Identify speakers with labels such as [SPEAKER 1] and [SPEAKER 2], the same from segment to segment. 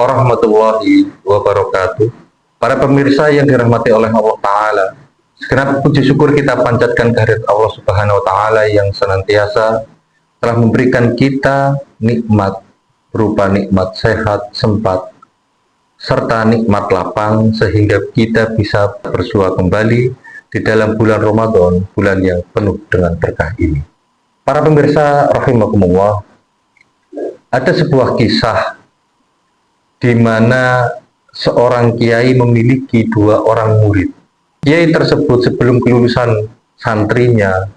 [SPEAKER 1] warahmatullahi wabarakatuh. Para pemirsa yang dirahmati oleh Allah Ta'ala, segenap puji syukur kita panjatkan kehadirat Allah Subhanahu Wa Ta'ala yang senantiasa telah memberikan kita nikmat berupa nikmat sehat, sempat, serta nikmat lapang sehingga kita bisa bersua kembali di dalam bulan Ramadan, bulan yang penuh dengan berkah ini. Para pemirsa rahimakumullah, ada sebuah kisah di mana seorang kiai memiliki dua orang murid. Kiai tersebut sebelum kelulusan santrinya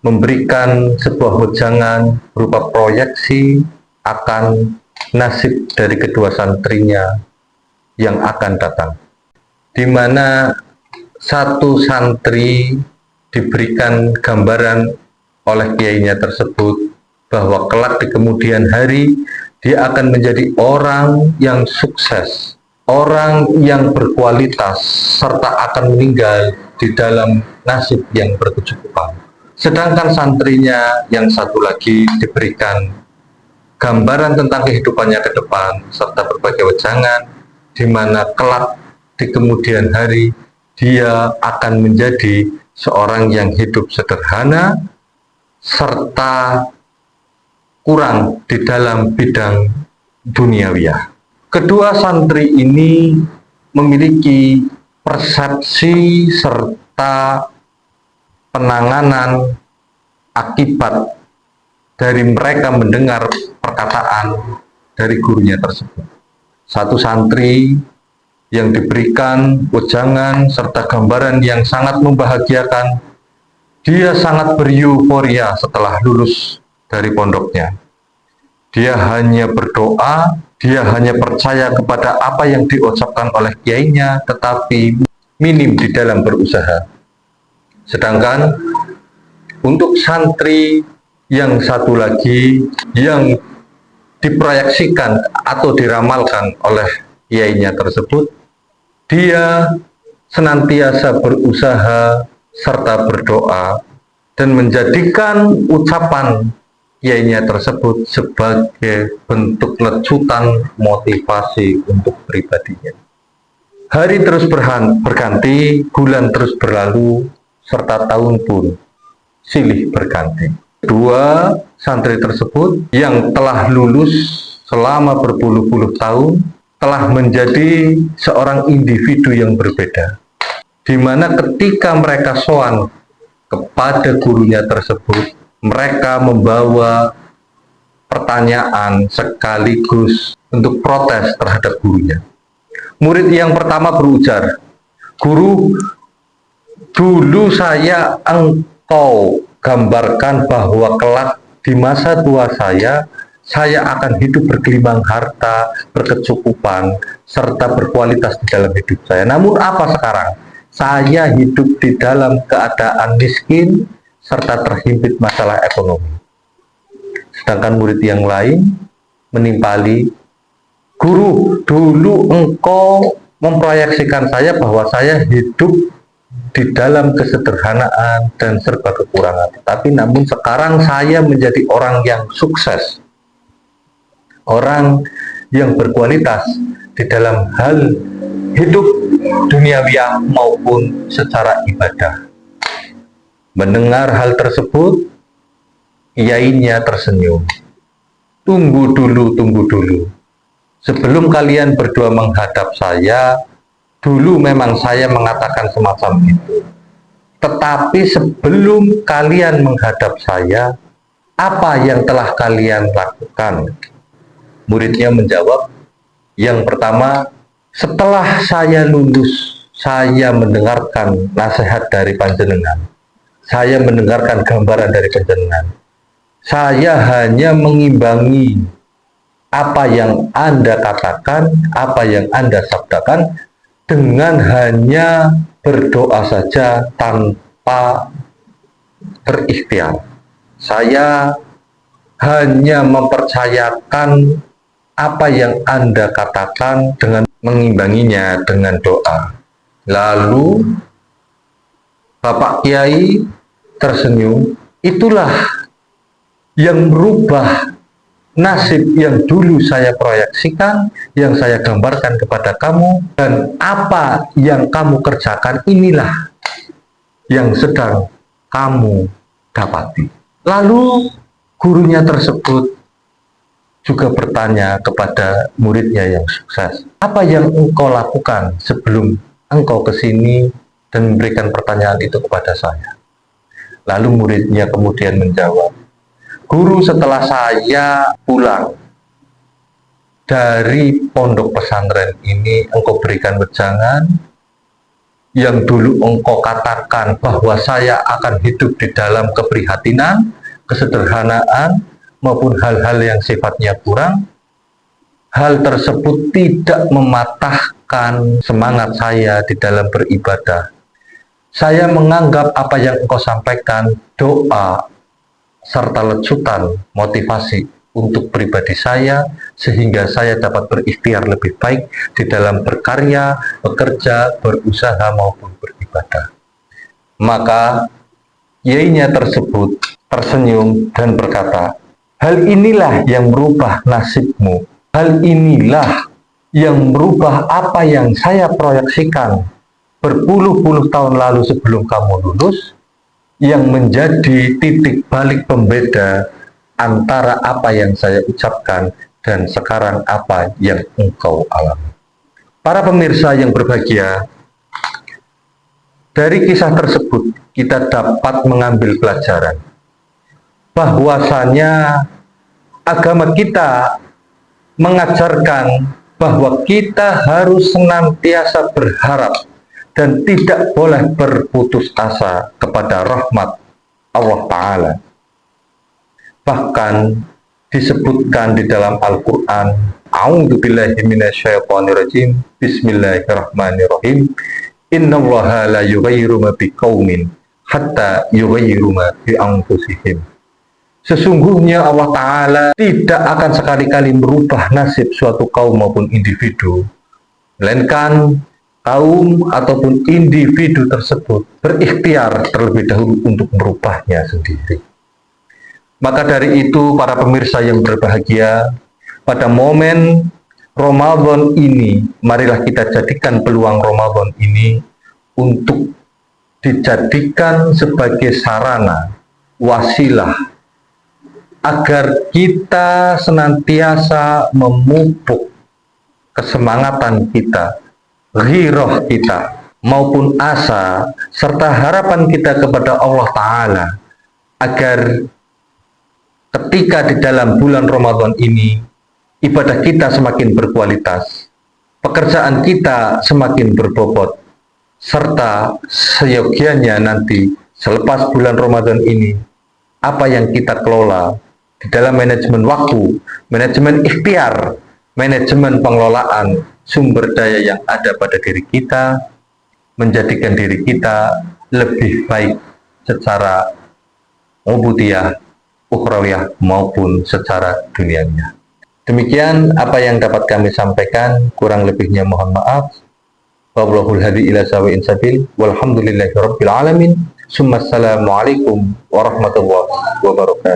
[SPEAKER 1] memberikan sebuah wejangan berupa proyeksi akan nasib dari kedua santrinya yang akan datang, di mana satu santri diberikan gambaran oleh kiainya tersebut bahwa kelak di kemudian hari dia akan menjadi orang yang sukses, orang yang berkualitas, serta akan meninggal di dalam nasib yang berkecukupan. Sedangkan santrinya yang satu lagi diberikan gambaran tentang kehidupannya ke depan, serta berbagai wejangan, di mana kelak di kemudian hari dia akan menjadi seorang yang hidup sederhana, serta kurang di dalam bidang duniawiyah. Kedua santri ini memiliki persepsi serta penanganan akibat dari mereka mendengar perkataan dari gurunya tersebut. Satu santri yang diberikan wejangan serta gambaran yang sangat membahagiakan, dia sangat beryuforia setelah lulus dari pondoknya. Dia hanya berdoa, dia hanya percaya kepada apa yang diucapkan oleh kiainya, tetapi minim di dalam berusaha. Sedangkan untuk santri yang satu lagi yang diproyeksikan atau diramalkan oleh kiainya tersebut, dia senantiasa berusaha serta berdoa dan menjadikan ucapan kiainya tersebut sebagai bentuk lecutan motivasi untuk pribadinya. Hari terus berganti, bulan terus berlalu, serta tahun pun silih berganti. Dua santri tersebut yang telah lulus selama berpuluh-puluh tahun telah menjadi seorang individu yang berbeda, di mana ketika mereka sowan kepada gurunya tersebut, mereka membawa pertanyaan sekaligus untuk protes terhadap gurunya. Murid yang pertama berujar, "Guru, dulu engkau gambarkan bahwa kelak di masa tua saya akan hidup bergelimang harta, berkecukupan, serta berkualitas di dalam hidup saya. Namun apa sekarang? Saya hidup di dalam keadaan miskin, serta terhimpit masalah ekonomi." Sedangkan murid yang lain menimpali, "Guru, dulu engkau memproyeksikan saya bahwa saya hidup di dalam kesederhanaan dan serba kekurangan. Tapi namun sekarang saya menjadi orang yang sukses, orang yang berkualitas di dalam hal hidup duniawiah maupun secara ibadah." Mendengar hal tersebut, kiainya tersenyum. Tunggu dulu. Sebelum kalian berdua menghadap saya, dulu memang saya mengatakan semacam itu. Tetapi sebelum kalian menghadap saya, apa yang telah kalian lakukan?" Muridnya menjawab, "Yang pertama, setelah saya lulus, saya mendengarkan nasihat dari panjenengan. Saya mendengarkan gambaran dari panjenengan. Saya hanya mengimbangi apa yang Anda katakan, apa yang Anda sabdakan, dengan hanya berdoa saja tanpa berikhtiar. Saya hanya mempercayakan apa yang Anda katakan dengan mengimbanginya dengan doa." Lalu Bapak Kiai tersenyum. Itulah yang merubah nasib yang dulu saya proyeksikan, yang saya gambarkan kepada kamu, dan apa yang kamu kerjakan inilah yang sedang kamu dapati. Lalu gurunya tersebut juga bertanya kepada muridnya yang sukses, apa yang engkau lakukan sebelum engkau ke sini dan memberikan pertanyaan itu kepada saya? Lalu muridnya kemudian menjawab, guru, setelah saya pulang dari pondok pesantren ini, engkau berikan wejangan yang dulu engkau katakan bahwa saya akan hidup di dalam keprihatinan, kesederhanaan, maupun hal-hal yang sifatnya kurang. Hal tersebut tidak mematahkan semangat saya di dalam beribadah. Saya menganggap apa yang engkau sampaikan doa serta lecutan motivasi untuk pribadi saya, sehingga saya dapat berikhtiar lebih baik di dalam berkarya, bekerja, berusaha maupun beribadah. Maka kiainya tersebut tersenyum dan berkata, hal inilah yang merubah nasibmu, hal inilah yang merubah apa yang saya proyeksikan berpuluh-puluh tahun lalu sebelum kamu lulus, yang menjadi titik balik pembeda antara apa yang saya ucapkan dan sekarang apa yang engkau alami. Para pemirsa yang berbahagia, dari kisah tersebut kita dapat mengambil pelajaran bahwasanya agama kita mengajarkan bahwa kita harus senantiasa berharap dan tidak boleh berputus asa kepada rahmat Allah Ta'ala. Bahkan disebutkan di dalam Al-Quran, A'udzubillahi minasyaitonirrajim, Bismillahirrahmanirrahim, Innallaha la yughayyiru ma biqaumin hatta yughayyiru ma bi anfusihim. Sesungguhnya Allah Ta'ala tidak akan sekali-kali merubah nasib suatu kaum maupun individu, melainkan kaum ataupun individu tersebut berikhtiar terlebih dahulu untuk merubahnya sendiri. Maka dari itu, para pemirsa yang berbahagia, pada momen Ramadan ini, marilah kita jadikan peluang Ramadan ini untuk dijadikan sebagai sarana, wasilah, agar kita senantiasa memupuk kesemangatan kita, ghirah kita, maupun asa, serta harapan kita kepada Allah Ta'ala, agar ketika di dalam bulan Ramadan ini, ibadah kita semakin berkualitas, pekerjaan kita semakin berbobot, serta seyogianya nanti selepas bulan Ramadan ini, apa yang kita kelola di dalam manajemen waktu, manajemen ikhtiar, manajemen pengelolaan sumber daya yang ada pada diri kita, menjadikan diri kita lebih baik secara ubudiyah, ukhrawiyah maupun secara duniawiah. Demikian apa yang dapat kami sampaikan, kurang lebihnya mohon maaf. Wallahul hadi ila sawa'in sabil, walhamdulillahi rabbil alamin. Assalamualaikum warahmatullahi wabarakatuh.